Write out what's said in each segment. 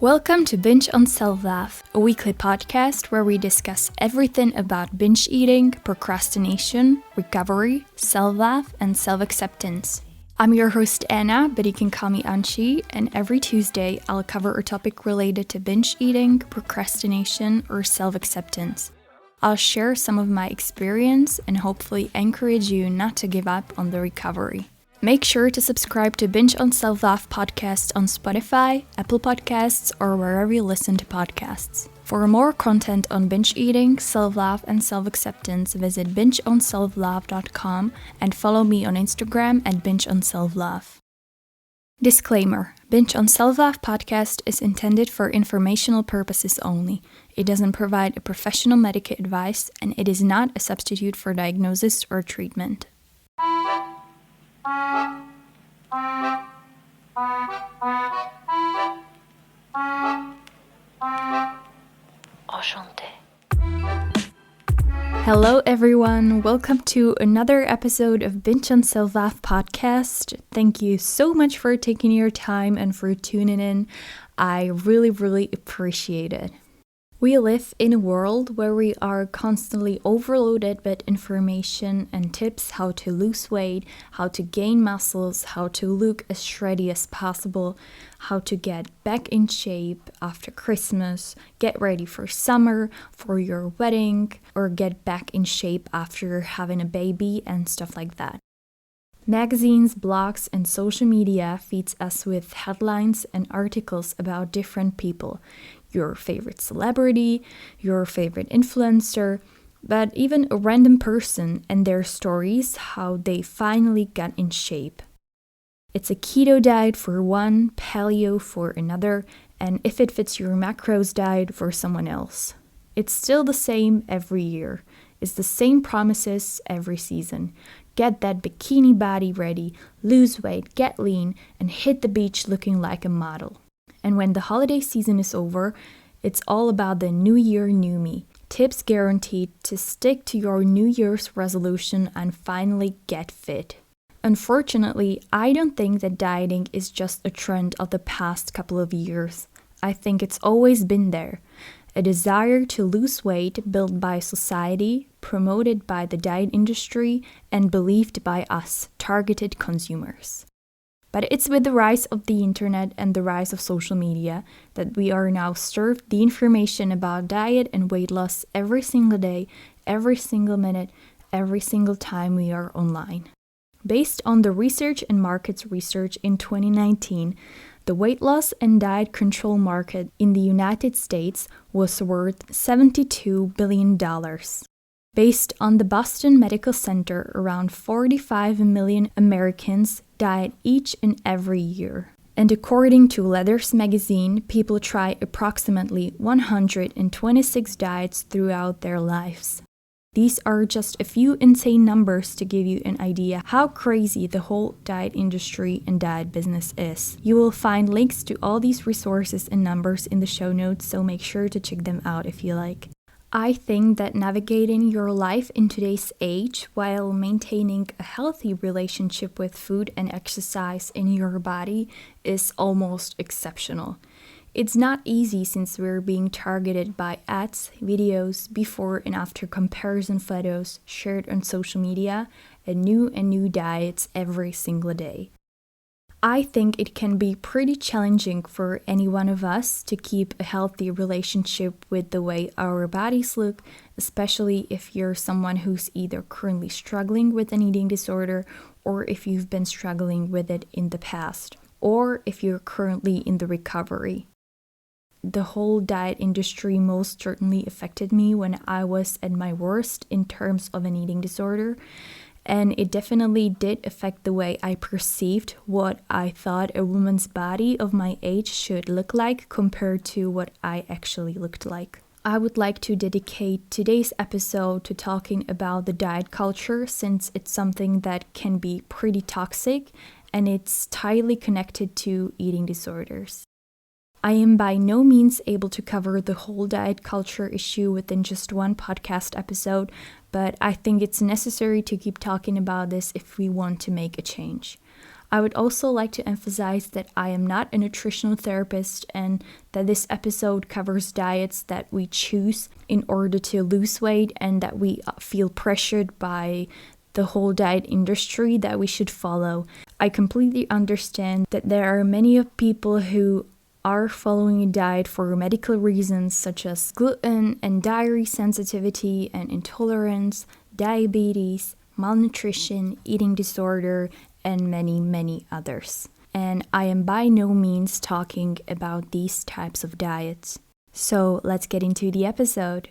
Welcome to Binge on Self-Love, a weekly podcast where we discuss everything about binge eating, procrastination, recovery, self-love, and self-acceptance. I'm your host Anna, but you can call me Anchi, and every Tuesday I'll cover a topic related to binge eating, procrastination, or self-acceptance. I'll share some of my experience and hopefully encourage you not to give up on the recovery. Make sure to subscribe to Binge on Self-Love podcast on Spotify, Apple Podcasts, or wherever you listen to podcasts. For more content on binge eating, self-love, and self-acceptance, visit bingeonselflove.com and follow me on Instagram at bingeonselflove. Disclaimer: Binge on Self-Love podcast is intended for informational purposes only. It doesn't provide a professional medical advice, and it is not a substitute for diagnosis or treatment. Hello everyone, welcome to another episode of Binge on Self-Love podcast. Thank you so much for taking your time and for tuning in. I really appreciate it. We live in a world where we are constantly overloaded with information and tips how to lose weight, how to gain muscles, how to look as shreddy as possible, how to get back in shape after Christmas, get ready for summer, for your wedding, or get back in shape after having a baby and stuff like that. Magazines, blogs, and social media feeds us with headlines and articles about different people. Your favorite celebrity, your favorite influencer, but even a random person and their stories, how they finally got in shape. It's a keto diet for one, paleo for another, and if it fits your macros diet for someone else. It's still the same every year. It's the same promises every season. Get that bikini body ready, lose weight, get lean, and hit the beach looking like a model. And when the holiday season is over, it's all about the new year, new me. Tips guaranteed to stick to your New Year's resolution and finally get fit. Unfortunately, I don't think that dieting is just a trend of the past couple of years. I think it's always been there. A desire to lose weight built by society, promoted by the diet industry, and believed by us, targeted consumers. But it's with the rise of the internet and the rise of social media that we are now served the information about diet and weight loss every single day, every single minute, every single time we are online. Based on the Research and Markets research in 2019, the weight loss and diet control market in the United States was worth $72 billion. Based on the Boston Medical Center, around 45 million Americans diet each and every year. And according to Leathers magazine, people try approximately 126 diets throughout their lives. These are just a few insane numbers to give you an idea how crazy the whole diet industry and diet business is. You will find links to all these resources and numbers in the show notes, so make sure to check them out if you like. I think that navigating your life in today's age while maintaining a healthy relationship with food and exercise in your body is almost exceptional. It's not easy since we're being targeted by ads, videos, before and after comparison photos shared on social media, and new diets every single day. I think it can be pretty challenging for any one of us to keep a healthy relationship with the way our bodies look, especially if you're someone who's either currently struggling with an eating disorder or if you've been struggling with it in the past, or if you're currently in the recovery. The whole diet industry most certainly affected me when I was at my worst in terms of an eating disorder. And it definitely did affect the way I perceived what I thought a woman's body of my age should look like compared to what I actually looked like. I would like to dedicate today's episode to talking about the diet culture, since it's something that can be pretty toxic and it's tightly connected to eating disorders. I am by no means able to cover the whole diet culture issue within just one podcast episode, but I think it's necessary to keep talking about this if we want to make a change. I would also like to emphasize that I am not a nutritional therapist and that this episode covers diets that we choose in order to lose weight and that we feel pressured by the whole diet industry that we should follow. I completely understand that there are many of people who are following a diet for medical reasons such as gluten and dairy sensitivity and intolerance, diabetes, malnutrition, eating disorder, and many, many others. And I am by no means talking about these types of diets. So let's get into the episode.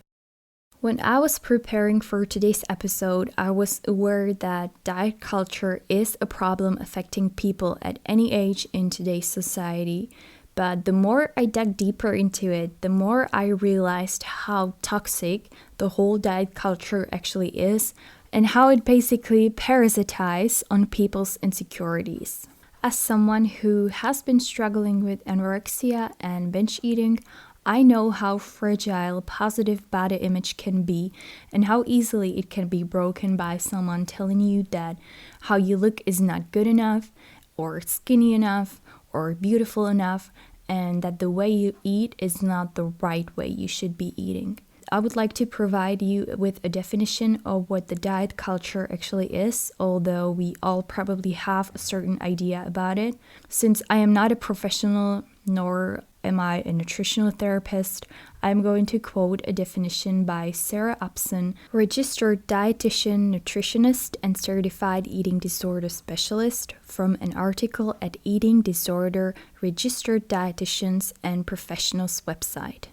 When I was preparing for today's episode, I was aware that diet culture is a problem affecting people at any age in today's society. But the more I dug deeper into it, the more I realized how toxic the whole diet culture actually is and how it basically parasitizes on people's insecurities. As someone who has been struggling with anorexia and binge eating, I know how fragile positive body image can be and how easily it can be broken by someone telling you that how you look is not good enough or skinny enough or beautiful enough and that the way you eat is not the right way you should be eating. I would like to provide you with a definition of what the diet culture actually is, although we all probably have a certain idea about it. Since I am not a professional nor am I a nutritional therapist, I'm going to quote a definition by Sarah Upson, registered dietitian, nutritionist, and certified eating disorder specialist, from an article at Eating Disorder Registered Dietitians and Professionals website.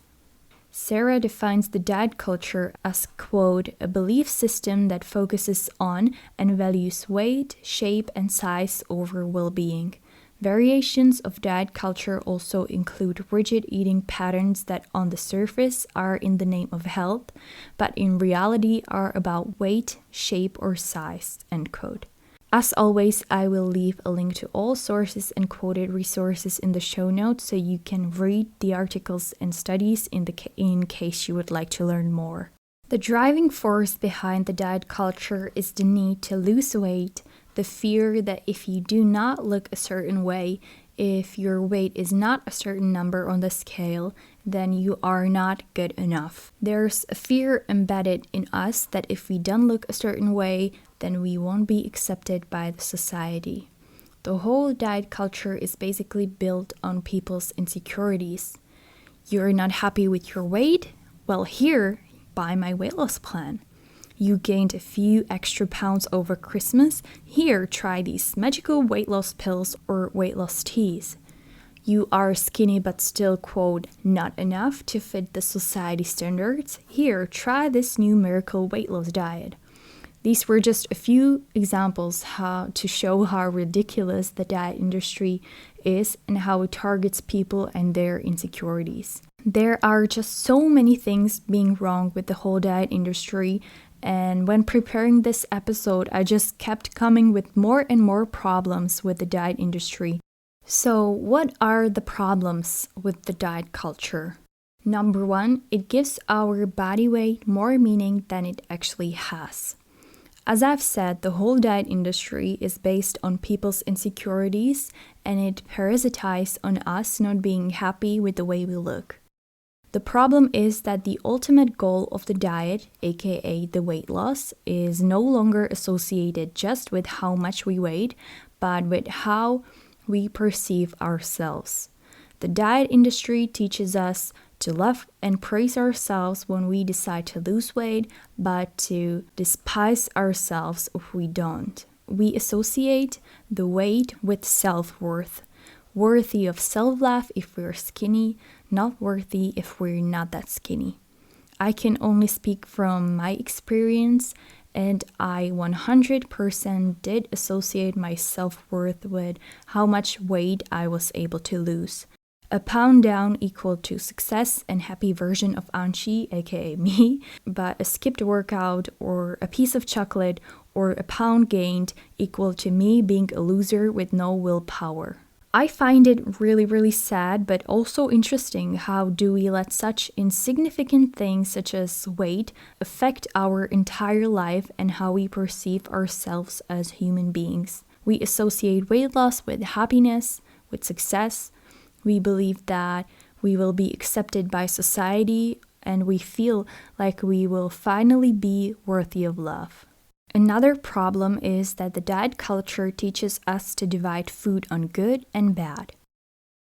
Sarah defines the diet culture as, quote, a belief system that focuses on and values weight, shape, and size over well-being. Variations of diet culture also include rigid eating patterns that on the surface are in the name of health, but in reality are about weight, shape, or size, end quote. As always, I will leave a link to all sources and quoted resources in the show notes so you can read the articles and studies in case you would like to learn more. The driving force behind the diet culture is the need to lose weight, the fear that if you do not look a certain way, if your weight is not a certain number on the scale, then you are not good enough. There's a fear embedded in us that if we don't look a certain way, then we won't be accepted by the society. The whole diet culture is basically built on people's insecurities. You're not happy with your weight? Well, here, buy my weight loss plan. You gained a few extra pounds over Christmas? Here, try these magical weight loss pills or weight loss teas. You are skinny but still, quote, not enough to fit the society standards? Here, try this new miracle weight loss diet. These were just a few examples to show how ridiculous the diet industry is and how it targets people and their insecurities. There are just so many things being wrong with the whole diet industry, and when preparing this episode, I just kept coming with more and more problems with the diet industry. So, what are the problems with the diet culture? Number one, it gives our body weight more meaning than it actually has. As I've said, the whole diet industry is based on people's insecurities and it parasitizes on us not being happy with the way we look. The problem is that the ultimate goal of the diet, aka the weight loss, is no longer associated just with how much we weigh, but with how we perceive ourselves. The diet industry teaches us to love and praise ourselves when we decide to lose weight, but to despise ourselves if we don't. We associate the weight with self-worth. Worthy of self-love if we're skinny, not worthy if we're not that skinny. I can only speak from my experience, and I 100% did associate my self-worth with how much weight I was able to lose. A pound down equal to success and happy version of Anchi, aka me, but a skipped workout or a piece of chocolate or a pound gained equal to me being a loser with no willpower. I find it really sad, but also interesting how do we let such insignificant things such as weight affect our entire life and how we perceive ourselves as human beings. We associate weight loss with happiness, with success. We believe that we will be accepted by society, and we feel like we will finally be worthy of love. Another problem is that the diet culture teaches us to divide food on good and bad.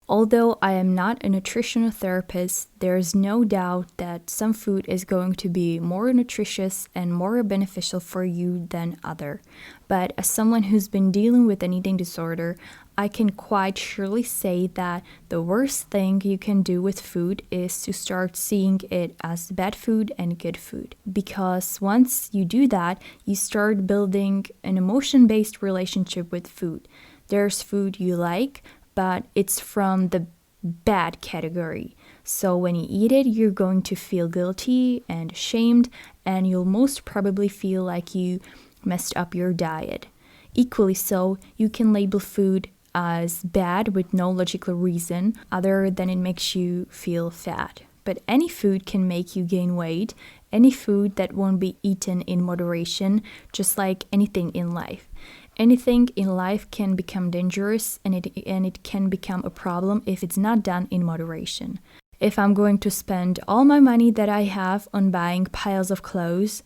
Although I am not a nutritional therapist, there is no doubt that some food is going to be more nutritious and more beneficial for you than other. But as someone who's been dealing with an eating disorder, I can quite surely say that the worst thing you can do with food is to start seeing it as bad food and good food. Because once you do that, you start building an emotion-based relationship with food. There's food you like, but it's from the bad category. So when you eat it, you're going to feel guilty and ashamed, and you'll most probably feel like you messed up your diet. Equally so, you can label food as bad with no logical reason other than it makes you feel fat. But any food can make you gain weight, any food that won't be eaten in moderation, just like anything in life. Anything in life can become dangerous, and it can become a problem if it's not done in moderation. If I'm going to spend all my money that I have on buying piles of clothes,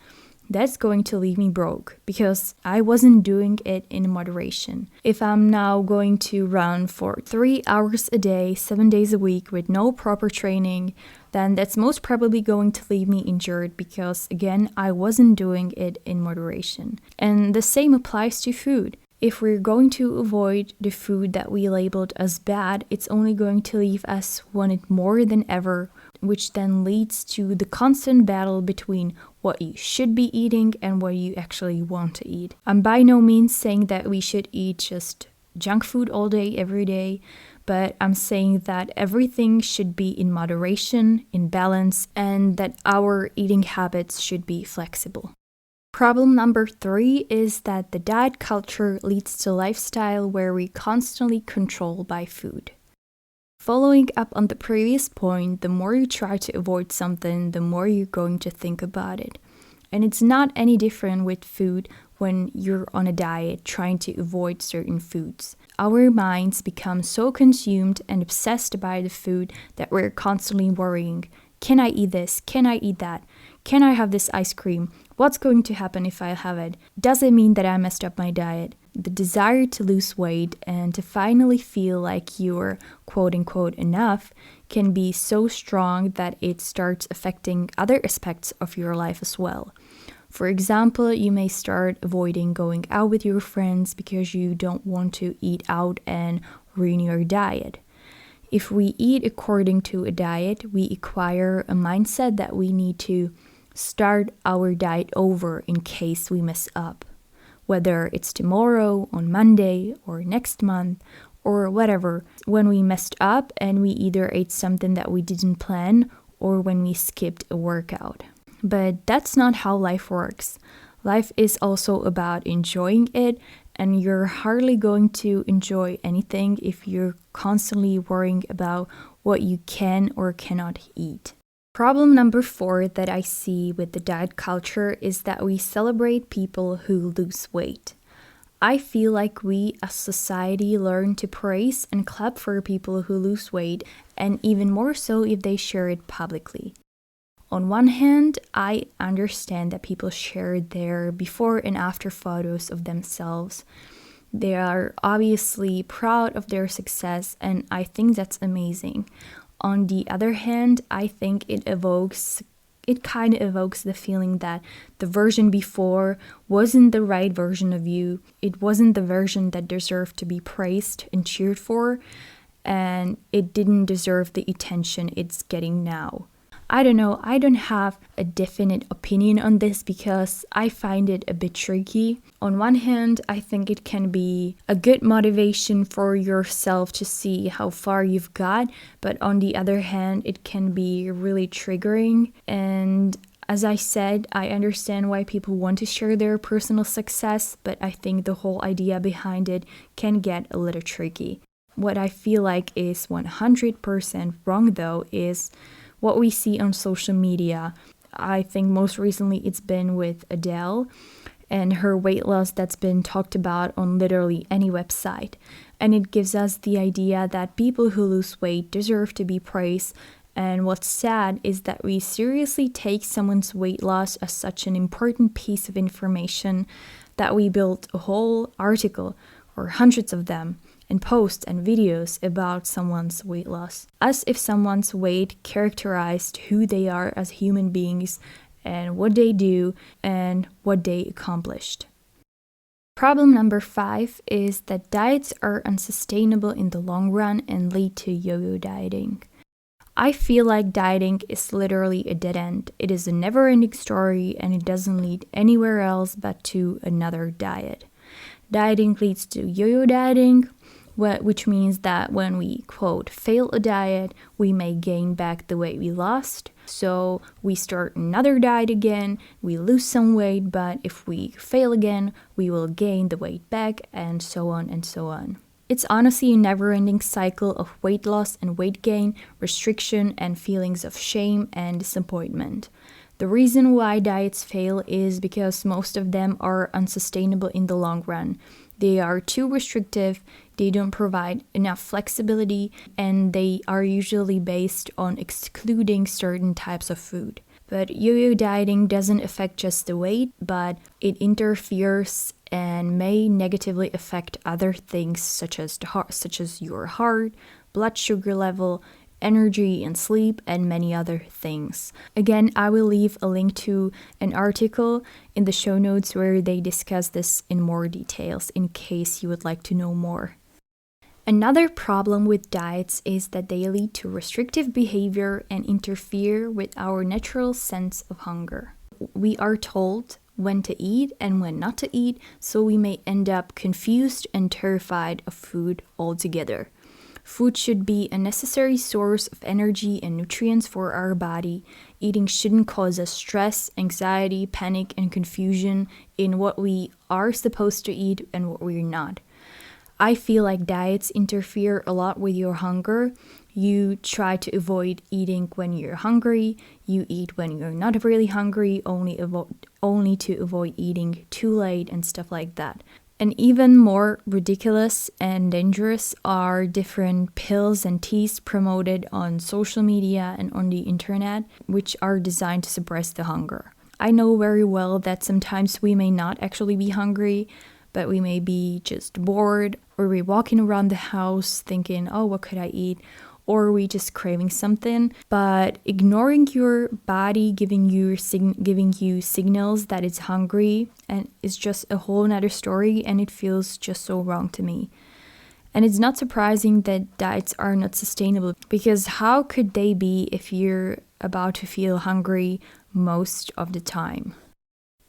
that's going to leave me broke because I wasn't doing it in moderation. If I'm now going to run for 3 hours a day, 7 days a week with no proper training, then that's most probably going to leave me injured because, again, I wasn't doing it in moderation. And the same applies to food. If we're going to avoid the food that we labeled as bad, it's only going to leave us want it more than ever, which then leads to the constant battle between what you should be eating and what you actually want to eat. I'm by no means saying that we should eat just junk food all day, every day, but I'm saying that everything should be in moderation, in balance, and that our eating habits should be flexible. Problem number 3 is that the diet culture leads to a lifestyle where we constantly controlled by food. Following up on the previous point, the more you try to avoid something, the more you're going to think about it. And it's not any different with food when you're on a diet trying to avoid certain foods. Our minds become so consumed and obsessed by the food that we're constantly worrying, can I eat this? Can I eat that? Can I have this ice cream? What's going to happen if I have it? Does it mean that I messed up my diet? The desire to lose weight and to finally feel like you're quote-unquote enough can be so strong that it starts affecting other aspects of your life as well. For example, you may start avoiding going out with your friends because you don't want to eat out and ruin your diet. If we eat according to a diet, we acquire a mindset that we need to start our diet over in case we mess up. Whether it's tomorrow, on Monday, or next month, or whatever. When we messed up and we either ate something that we didn't plan or when we skipped a workout. But that's not how life works. Life is also about enjoying it, and you're hardly going to enjoy anything if you're constantly worrying about what you can or cannot eat. Problem number 4 that I see with the diet culture is that we celebrate people who lose weight. I feel like we as society learn to praise and clap for people who lose weight, and even more so if they share it publicly. On one hand, I understand that people share their before and after photos of themselves. They are obviously proud of their success, and I think that's amazing. On the other hand, I think it kind of evokes the feeling that the version before wasn't the right version of you. It wasn't the version that deserved to be praised and cheered for, and it didn't deserve the attention it's getting now. I don't know, I don't have a definite opinion on this because I find it a bit tricky. On one hand, I think it can be a good motivation for yourself to see how far you've got, but on the other hand, it can be really triggering. And as I said, I understand why people want to share their personal success, but I think the whole idea behind it can get a little tricky. What I feel like is 100% wrong though is what we see on social media. I think most recently it's been with Adele, and her weight loss that's been talked about on literally any website. And it gives us the idea that people who lose weight deserve to be praised. And what's sad is that we seriously take someone's weight loss as such an important piece of information that we built a whole article, or hundreds of them, and posts and videos about someone's weight loss, as if someone's weight characterized who they are as human beings and what they do and what they accomplished. Problem number 5 is that diets are unsustainable in the long run and lead to yo-yo dieting. I feel like dieting is literally a dead end. It is a never-ending story and it doesn't lead anywhere else but to another diet. Dieting leads to yo-yo dieting, which means that when we, quote, fail a diet, we may gain back the weight we lost. So we start another diet again, we lose some weight, but if we fail again, we will gain the weight back, and so on and so on. It's honestly a never-ending cycle of weight loss and weight gain, restriction, and feelings of shame and disappointment. The reason why diets fail is because most of them are unsustainable in the long run. They are too restrictive, they don't provide enough flexibility, and they are usually based on excluding certain types of food. But yo-yo dieting doesn't affect just the weight, but it interferes and may negatively affect other things such as your heart, blood sugar level, energy and sleep, and many other things. Again, I will leave a link to an article in the show notes where they discuss this in more details in case you would like to know more. Another problem with diets is that they lead to restrictive behavior and interfere with our natural sense of hunger. We are told when to eat and when not to eat, so we may end up confused and terrified of food altogether. Food should be a necessary source of energy and nutrients for our body. Eating shouldn't cause us stress, anxiety, panic, and confusion in what we are supposed to eat and what we're not. I feel like diets interfere a lot with your hunger. You try to avoid eating when you're hungry. You eat when you're not really hungry, only to avoid eating too late and stuff like that. And even more ridiculous and dangerous are different pills and teas promoted on social media and on the internet, which are designed to suppress the hunger. I know very well that sometimes we may not actually be hungry, but we may be just bored, or we're walking around the house thinking, oh, what could I eat? Or we just craving something. But ignoring your body giving you signals that it's hungry and it's just a whole nother story, and it feels just so wrong to me. And it's not surprising that diets are not sustainable, because how could they be if you're about to feel hungry most of the time?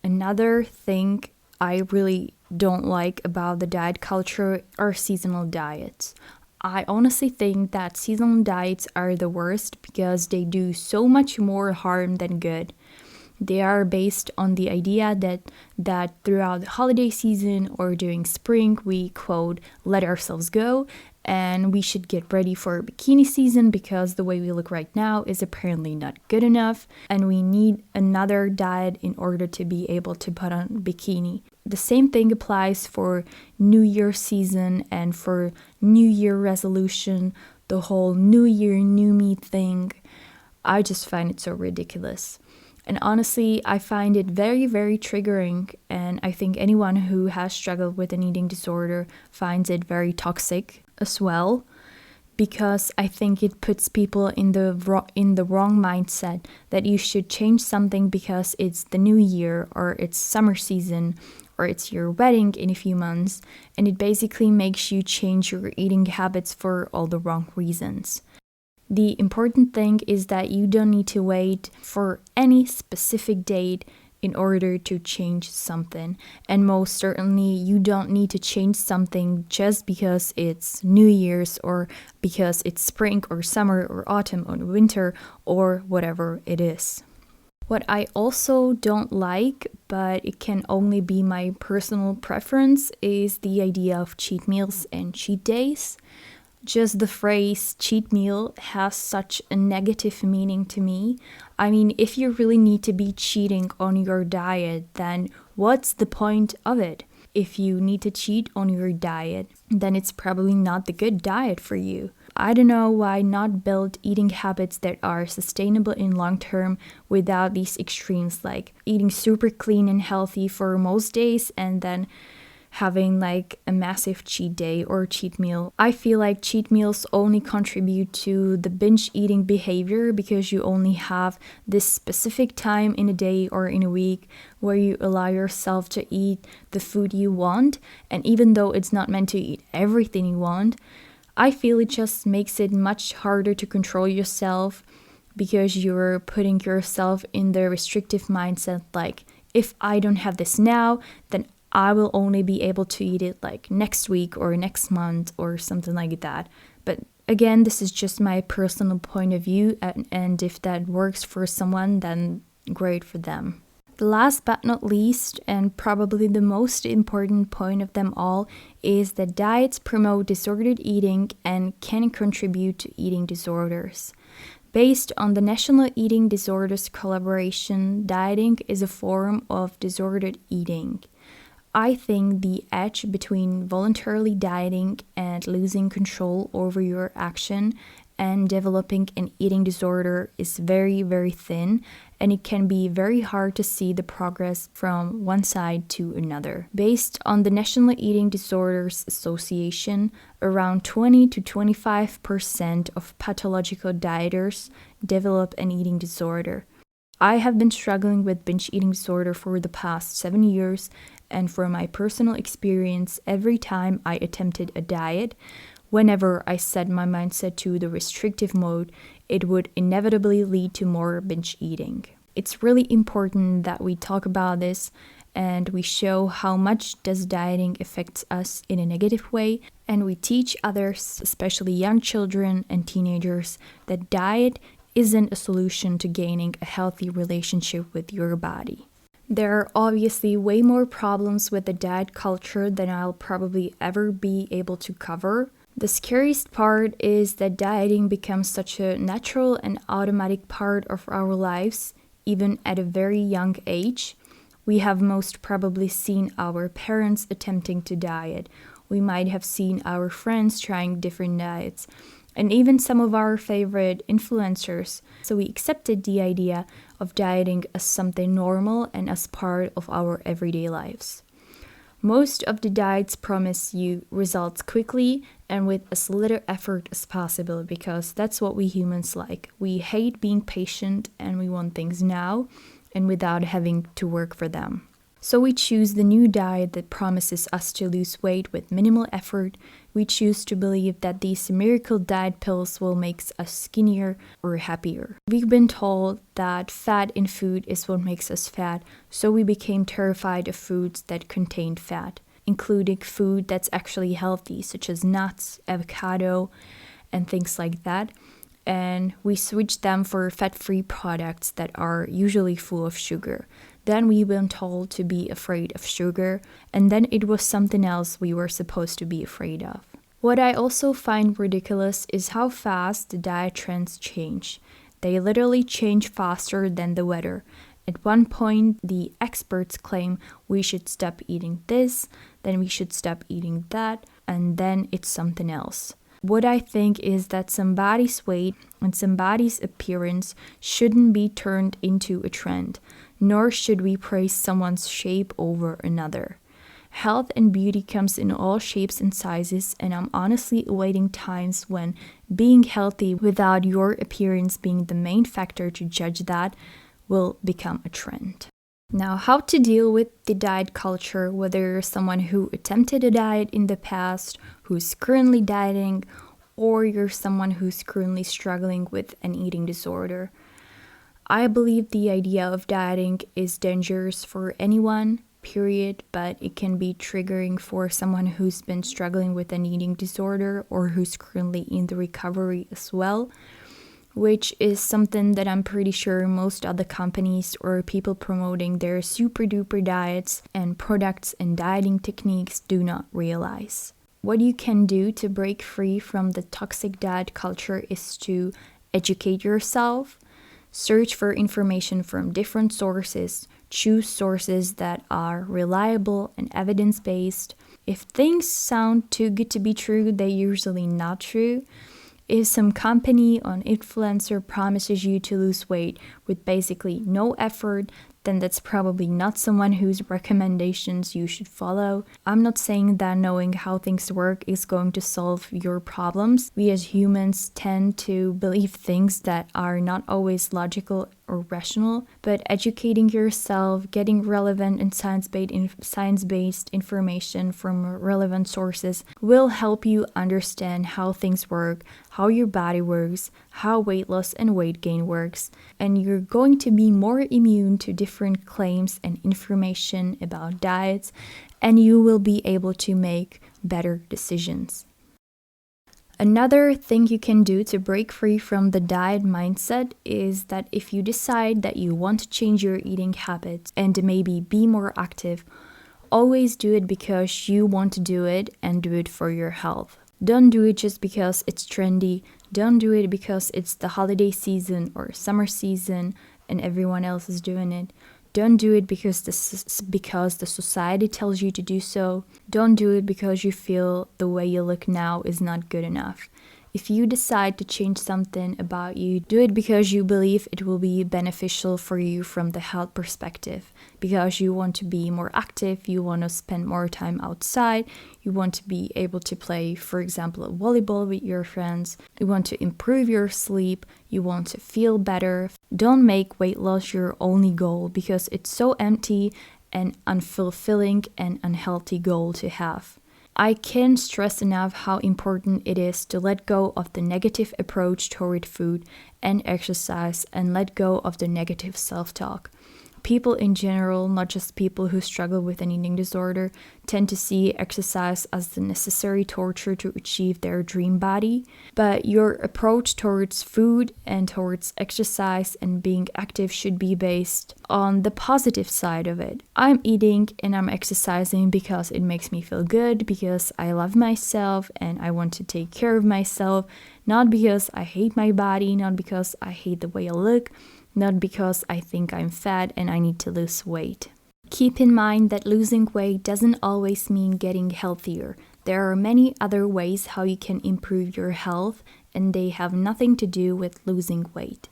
Another thing I really don't like about the diet culture are seasonal diets. I honestly think that seasonal diets are the worst because they do so much more harm than good. They are based on the idea that throughout the holiday season or during spring, we, quote, let ourselves go, and we should get ready for bikini season because the way we look right now is apparently not good enough, and we need another diet in order to be able to put on bikini. The same thing applies for New Year season and for New Year resolution, the whole New Year, new me thing. I just find it so ridiculous. And honestly, I find it very, very triggering, and I think anyone who has struggled with an eating disorder finds it very toxic as well, because I think it puts people in the wrong mindset that you should change something because it's the new year or it's summer season or it's your wedding in a few months, and it basically makes you change your eating habits for all the wrong reasons. The important thing is that you don't need to wait for any specific date in order to change something. And most certainly, you don't need to change something just because it's New Year's or because it's spring or summer or autumn or winter or whatever it is. What I also don't like, but it can only be my personal preference, is the idea of cheat meals and cheat days. Just the phrase cheat meal has such a negative meaning to me. I mean, if you really need to be cheating on your diet, then what's the point of it? If you need to cheat on your diet, then it's probably not the good diet for you. I don't know why not build eating habits that are sustainable in long term without these extremes, like eating super clean and healthy for most days and then having like a massive cheat day or cheat meal. I feel like cheat meals only contribute to the binge eating behavior because you only have this specific time in a day or in a week where you allow yourself to eat the food you want. And even though it's not meant to eat everything you want, I feel it just makes it much harder to control yourself because you're putting yourself in the restrictive mindset, like, if I don't have this now, then I will only be able to eat it like next week or next month or something like that. But again, this is just my personal point of view, and if that works for someone, then great for them. The last but not least, and probably the most important point of them all, is that diets promote disordered eating and can contribute to eating disorders. Based on the National Eating Disorders Collaboration, dieting is a form of disordered eating. I think the edge between voluntarily dieting and losing control over your action and developing an eating disorder is very, very thin, and it can be very hard to see the progress from one side to another. Based on the National Eating Disorders Association, around 20 to 25% of pathological dieters develop an eating disorder. I have been struggling with binge eating disorder for the past 7 years, and from my personal experience, every time I attempted a diet, whenever I set my mindset to the restrictive mode, it would inevitably lead to more binge eating. It's really important that we talk about this and we show how much does dieting affect us in a negative way, and we teach others, especially young children and teenagers, that diet isn't a solution to gaining a healthy relationship with your body. There are obviously way more problems with the diet culture than I'll probably ever be able to cover. The scariest part is that dieting becomes such a natural and automatic part of our lives, even at a very young age. We have most probably seen our parents attempting to diet. We might have seen our friends trying different diets, and even some of our favorite influencers. So we accepted the idea of dieting as something normal and as part of our everyday lives. Most of the diets promise you results quickly and with as little effort as possible, because that's what we humans like. We hate being patient and we want things now and without having to work for them. So we choose the new diet that promises us to lose weight with minimal effort. We choose to believe that these miracle diet pills will make us skinnier or happier. We've been told that fat in food is what makes us fat, so we became terrified of foods that contained fat, including food that's actually healthy, such as nuts, avocado, and things like that. And we switched them for fat-free products that are usually full of sugar. Then we were told to be afraid of sugar, and then it was something else we were supposed to be afraid of. What I also find ridiculous is how fast the diet trends change. They literally change faster than the weather. At one point, the experts claim we should stop eating this, then we should stop eating that, and then it's something else. What I think is that somebody's weight and somebody's appearance shouldn't be turned into a trend, nor should we praise someone's shape over another. Health and beauty comes in all shapes and sizes, and I'm honestly awaiting times when being healthy without your appearance being the main factor to judge that will become a trend. Now, how to deal with the diet culture, whether you're someone who attempted a diet in the past, who's currently dieting, or you're someone who's currently struggling with an eating disorder. I believe the idea of dieting is dangerous for anyone, period, but it can be triggering for someone who's been struggling with an eating disorder or who's currently in the recovery as well, which is something that I'm pretty sure most other companies or people promoting their super duper diets and products and dieting techniques do not realize. What you can do to break free from the toxic diet culture is to educate yourself, search for information from different sources, choose sources that are reliable and evidence-based. If things sound too good to be true, they're usually not true. If some company or influencer promises you to lose weight with basically no effort, then that's probably not someone whose recommendations you should follow. I'm not saying that knowing how things work is going to solve your problems. We as humans tend to believe things that are not always logical or rational, but educating yourself, getting relevant and science-based information from relevant sources will help you understand how things work, how your body works, how weight loss and weight gain works, and you're going to be more immune to different claims and information about diets, and you will be able to make better decisions. Another thing you can do to break free from the diet mindset is that if you decide that you want to change your eating habits and maybe be more active, always do it because you want to do it and do it for your health. Don't do it just because it's trendy. Don't do it because it's the holiday season or summer season and everyone else is doing it. Don't do it because the society tells you to do so. Don't do it because you feel the way you look now is not good enough. If you decide to change something about you, do it because you believe it will be beneficial for you from the health perspective. Because you want to be more active, you want to spend more time outside, you want to be able to play, for example, volleyball with your friends, you want to improve your sleep, you want to feel better. Don't make weight loss your only goal because it's so empty and unfulfilling and unhealthy goal to have. I can't stress enough how important it is to let go of the negative approach toward food and exercise and let go of the negative self-talk. People in general, not just people who struggle with an eating disorder, tend to see exercise as the necessary torture to achieve their dream body. But your approach towards food and towards exercise and being active should be based on the positive side of it. I'm eating and I'm exercising because it makes me feel good, because I love myself and I want to take care of myself, not because I hate my body, not because I hate the way I look, not because I think I'm fat and I need to lose weight. Keep in mind that losing weight doesn't always mean getting healthier. There are many other ways how you can improve your health, and they have nothing to do with losing weight.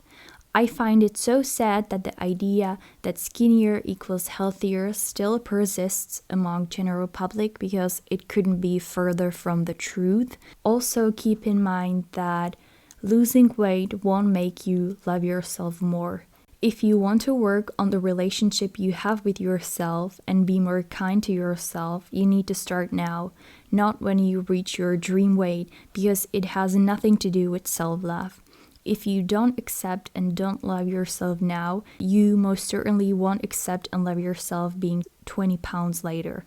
I find it so sad that the idea that skinnier equals healthier still persists among general public because it couldn't be further from the truth. Also keep in mind that losing weight won't make you love yourself more. If you want to work on the relationship you have with yourself and be more kind to yourself, you need to start now, not when you reach your dream weight, because it has nothing to do with self-love. If you don't accept and don't love yourself now, you most certainly won't accept and love yourself being 20 pounds later.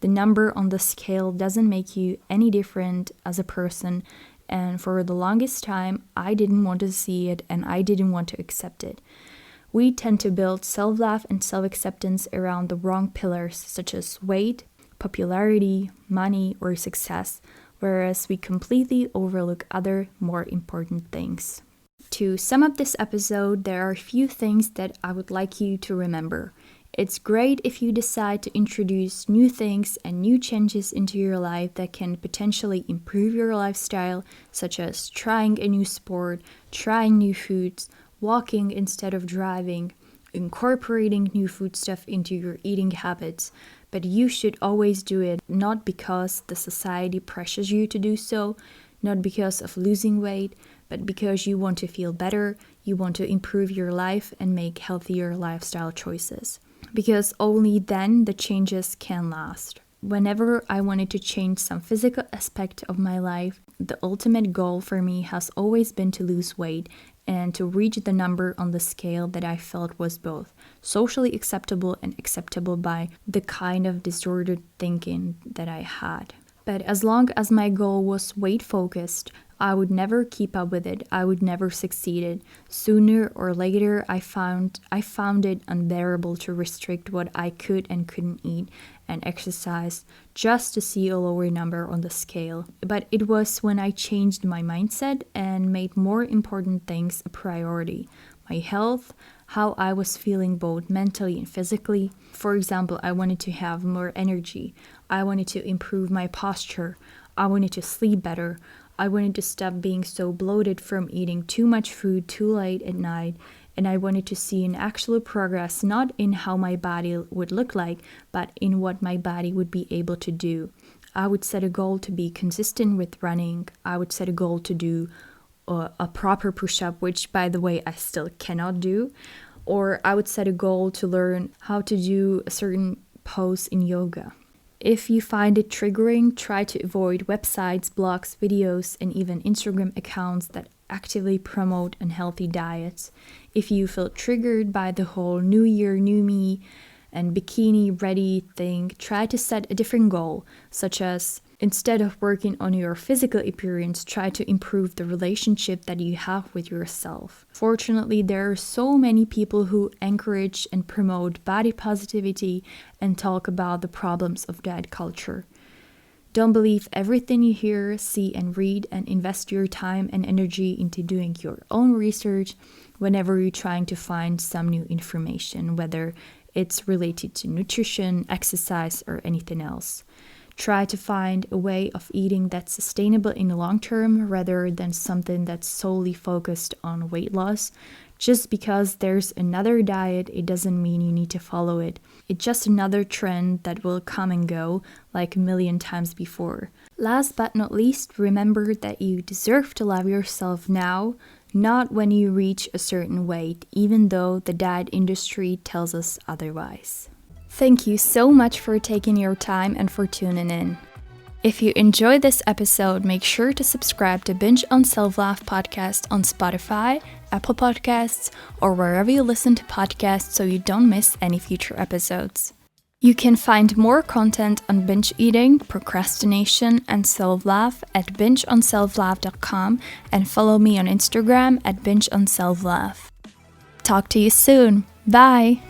The number on the scale doesn't make you any different as a person, and for the longest time, I didn't want to see it and I didn't want to accept it. We tend to build self-love and self-acceptance around the wrong pillars, such as weight, popularity, money, or success, whereas we completely overlook other, more important things. To sum up this episode, there are a few things that I would like you to remember. It's great if you decide to introduce new things and new changes into your life that can potentially improve your lifestyle, such as trying a new sport, trying new foods, walking instead of driving, incorporating new food stuff into your eating habits. But you should always do it not because the society pressures you to do so, not because of losing weight, but because you want to feel better, you want to improve your life and make healthier lifestyle choices. Because only then the changes can last. Whenever I wanted to change some physical aspect of my life, the ultimate goal for me has always been to lose weight and to reach the number on the scale that I felt was both socially acceptable and acceptable by the kind of disordered thinking that I had. But as long as my goal was weight focused, I would never keep up with it. I would never succeed it. Sooner or later, I found it unbearable to restrict what I could and couldn't eat and exercise just to see a lower number on the scale. But it was when I changed my mindset and made more important things a priority. My health, how I was feeling both mentally and physically. For example, I wanted to have more energy. I wanted to improve my posture. I wanted to sleep better. I wanted to stop being so bloated from eating too much food too late at night, and I wanted to see an actual progress not in how my body would look like, but in what my body would be able to do. I would set a goal to be consistent with running. I would set a goal to do a proper push-up, which, by the way, I still cannot do. Or I would set a goal to learn how to do a certain pose in yoga. If you find it triggering, try to avoid websites, blogs, videos, and even Instagram accounts that actively promote unhealthy diets. If you feel triggered by the whole new year, new me and bikini ready thing, try to set a different goal, such as instead of working on your physical appearance, try to improve the relationship that you have with yourself. Fortunately, there are so many people who encourage and promote body positivity and talk about the problems of diet culture. Don't believe everything you hear, see, and read, and invest your time and energy into doing your own research whenever you're trying to find some new information, whether it's related to nutrition, exercise, or anything else. Try to find a way of eating that's sustainable in the long term rather than something that's solely focused on weight loss. Just because there's another diet, it doesn't mean you need to follow it. It's just another trend that will come and go like a million times before. Last but not least, remember that you deserve to love yourself now, not when you reach a certain weight, even though the diet industry tells us otherwise. Thank you so much for taking your time and for tuning in. If you enjoyed this episode, make sure to subscribe to Binge on Self-Love podcast on Spotify, Apple Podcasts, or wherever you listen to podcasts so you don't miss any future episodes. You can find more content on binge eating, procrastination, and self-love at bingeonselflove.com and follow me on Instagram at bingeonselflove. Talk to you soon. Bye!